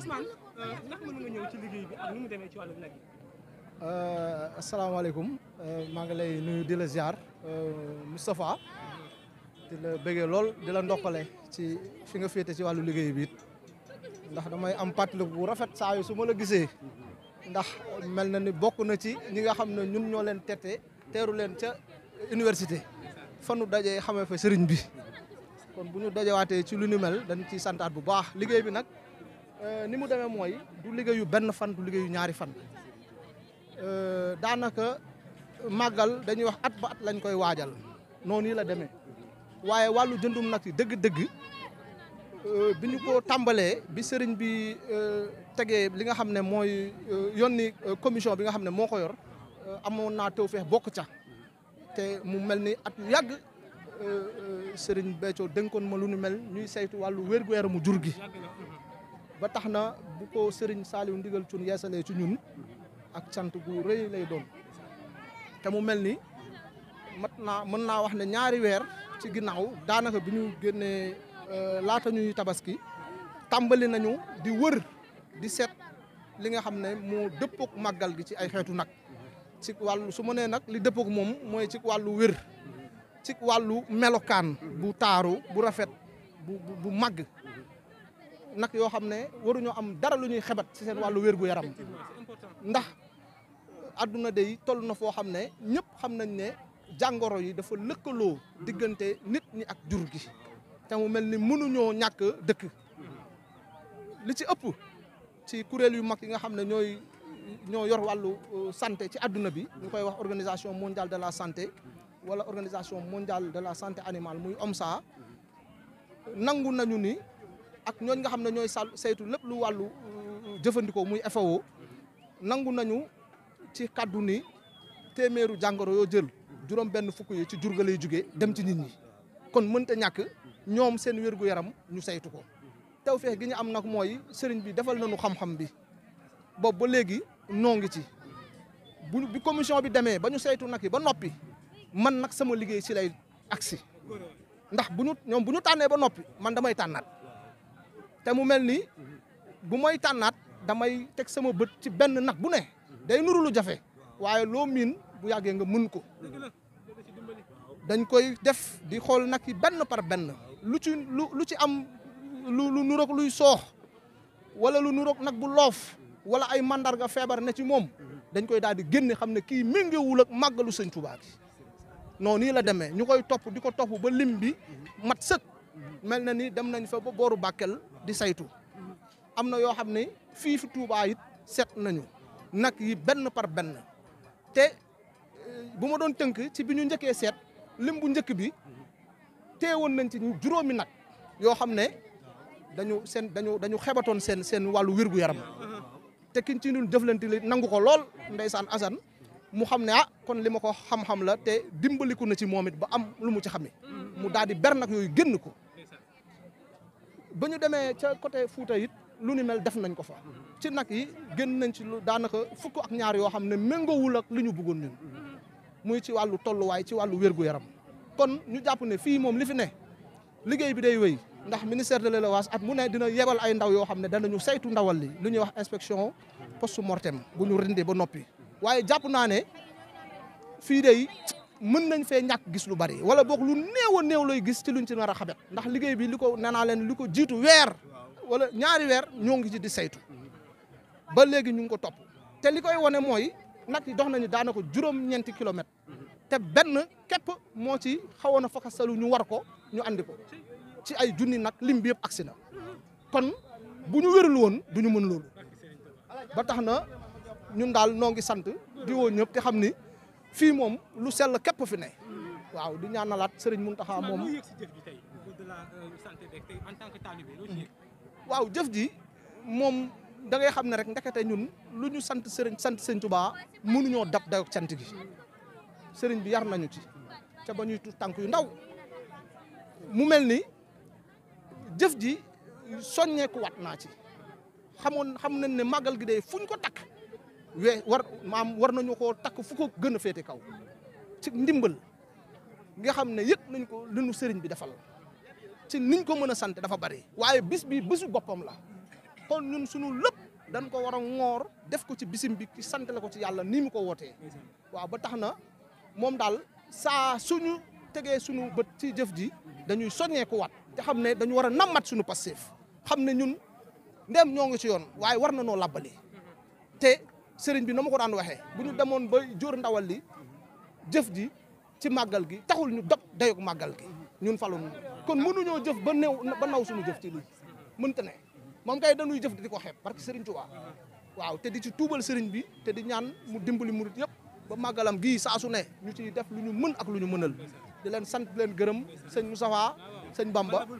Ousmane ndax mën nga ñëw ci liggéey bi ak ni mu demee ci wàllu nag yi. asalaamaaleykum maa ngi lay nuyu di la ziar Moustapha di la bëggee lool di la ndokkale ci fi nga féete ci wàllu liggéey bi it ndax damay am pàttaliku bu rafet saa yu su ma la gisee ndax mel na ni bokk na ci ñi nga xam ne ñun ñoo leen tette teeru leen ca université fa nu dajee xamee fa sëriñ bi kon bu ñu dajewaatee ci lu ni mel dañ ciy santaat bu baax liggéey bi nag ni mu demee mooy du liggéeyu benn fan du liggéeyu ñaari fan daanaka màggal dañuy wax at ba at lañ koy waajal noonu yi la demee waaye wàllu jëndum nag yi dëgg-dëgg bi ñu ko tàmbalee bi sëriñ bi tegee li nga xam ne mooy yónni commission bi nga xam ne moo ko yor amoon naa tawfeex bokk ca te mu mel ni at yu yàgg sëriñ Béthio dénkoon ma lu nu mel ñuy saytu wàllu wér-gu-yaramu jur gi ba tax na bu ko sëriñ Saliou ndigal cun yeesalee ci ñun ak cant gu rëy lay doon te mu mel ni mën naa wax ne ñaari weer ci ginnaaw daanaka bi ñu génnee laata ñuy tabaski tàmbali nañu di wër di seet li nga xam ne moo dëppook màggal gi ci ay xeetu nag ci wàllu su ma nee nag li dëppook moom mooy ci wàllu wér ci wàllu melokaan bu taaru bu rafet bu màgg nag yoo xam ne waruñoo am dara lu ñuy xebat ci seen wàllu wér gu yaram ndax adduna day toll na foo xam ne ñëpp xam nañ ne jàngoro yi dafa lëkkaloo diggante nit ñi ak jur gi te mu mel ni mënuñoo ñàkk dëkk li ci ëpp ci kuréel yu mag yi nga xam ne ñoo yor wàllu santé ci adduna bi ñu koy wax organisation mondiale de la santé wala organisation mondiale de la santé animale muy OMSA nangu nañu ni ak ñooñ nga xam ne ñooy saytu lépp lu wàllu jëfandikoo muy FAO nangu nañu ci kaddu ni téeméeru jàngoro yoo jël juróom benn fukk yi ci jur ga lay jugee dem ci nit ñi kon mënta ñàkk ñoom seen wér-gu-yaram ñu saytu ko tawfeex gi ñu am nag mooy sëriñ bi defal nañu xam-xam bi boobu ba léegi noo ngi ci bi commission bi demee ba ñu saytu nag yi ba noppi man nag sama liggéey ci lay agsi ndax ñoom bu ñu tànnee ba noppi man damay tànnaat te mu mel ni bu may tànnaat damay teg sama bët ci benn nag bu ne day nuru lu jafe waaye loo miin bu yàggee nga mën ko dañ koy def di xool nag yi benn par benn lu ci am lu nuroog luy soox wala lu nuroog nag bu loof wala ay mandarga feebar ne ci moom dañ koy daal di génne xam ne kii méngewul ak màggalu sëñ Tuubaa gi noonu nii la demee ñu koy topp di ko topp ba lim bi mat sëkk mel na ni dem nañ fa ba booru Bakel di saytu am na yoo xam ne fii fi Tuubaa it seet nañu nag yi benn par benn te bu ma doon tënk ci bi ñu njëkkee seet lim bu njëkk bi teewoon nañ ci juróomi nag yoo xam ne dañu xebatoon seen wàllu wér gu yaram te kiñ ci ñun jëflante li nangu ko lool ndeysaan Assane mu xam ne kon li ma ko xam-xam la te dimbaliku na ci moom it ba am lu mu ci xame mu daal di ber nag yooyu génn ko ba ñu demee ca côté Fuuta it lu ni mel def nañ ko fa ci nag yi génn nañ ci lu daanaka fukk ak ñaar yoo xam ne méngoowul ak li ñu bëggoon ñun muy ci wàllu tolluwaay ci wàllu wér-gu-yaram kon ñu jàpp ne fii moom li fi ne liggéey bi day wéy ndax ministère de l'élevage at mu ne dina yebal ay ndaw yoo xam ne danañu saytu ndawal li lu ñuy wax inspection post-mortem bu ñu rendee ba noppi waaye jàpp naa ne fii day mën nañ fee ñàkk gis lu bari wala boog lu néew a néew lay gis ci luñ ci nar a xabet ndax liggéey bi li ko nee naa leen li ko jiitu weer wala ñaari weer ñoo ngi ci di saytu ba léegi ñu ngi ko topp te li koy wane mooy nag yi dox nañu daanaka juróom-ñeenti kilomètres te benn képp moo ci xawoon a fakasalu ñu war ko ñu andi ko ci ay junni nag lim bi yëpp agsi na kon bu ñu wérul woon du ñu mën loolu ba tax na ñun daal noo ngi sant di woo ñëpp te xam ni fii moom lu sell képp fi ne waaw di ñaanalaat Serigne Mountakha moom waaw jëf ji moom da ngay xam ne rek ndekete ñun lu ñu sant Sëñ Tuubaa mënuñoo dab dayok cant gi sëriñ bi yar nañu ci ca ba ñuy tuut tànk yu ndaw mu mel ni jëf ji soññeeku wat naa ci xam nañ ne màggal gi de fuñ ko takk war nañu koo takk fu ko gën a féete kaw ci ndimbal nga xam ne yëg nañ ko li nu sëriñ bi defal ci niñ ko mën a sant dafa bari waaye bis bi bésu boppam la kon ñun sunu lépp dañ ko war a ŋoor def ko ci bisim bi ci sant la ko ci yàlla nii mu ko wootee waaw ba tax na moom daal saa suñu tegee sunu bët ci jëf ji dañuy soññeeku waat te xam ne dañu war a nammat suñu Pastef xam ne ñun ndem ñoo ngi ci yoon waaye war na noo labbali te sëriñ bi na ma ko daan waxee bu ñu demoon ba jóor ndawal li jëf ji ci màggal gi taxul ñu dog dayog màggal gi ñun falu kon mënuñoo jëf ba naw suñu jëf ci lii mënta ne moom kay dañuy jëf di ko xeeb parce que sëriñ Tuubaa waaw te di ci tuubal sëriñ bi te di ñaan mu dimbali murit yëpp ba màggalam gii saa su ne ñu ciy def lu ñu mën ak lu ñu mënal di leen sant di leen gërëm sëñ Moustapha sëñ Bamba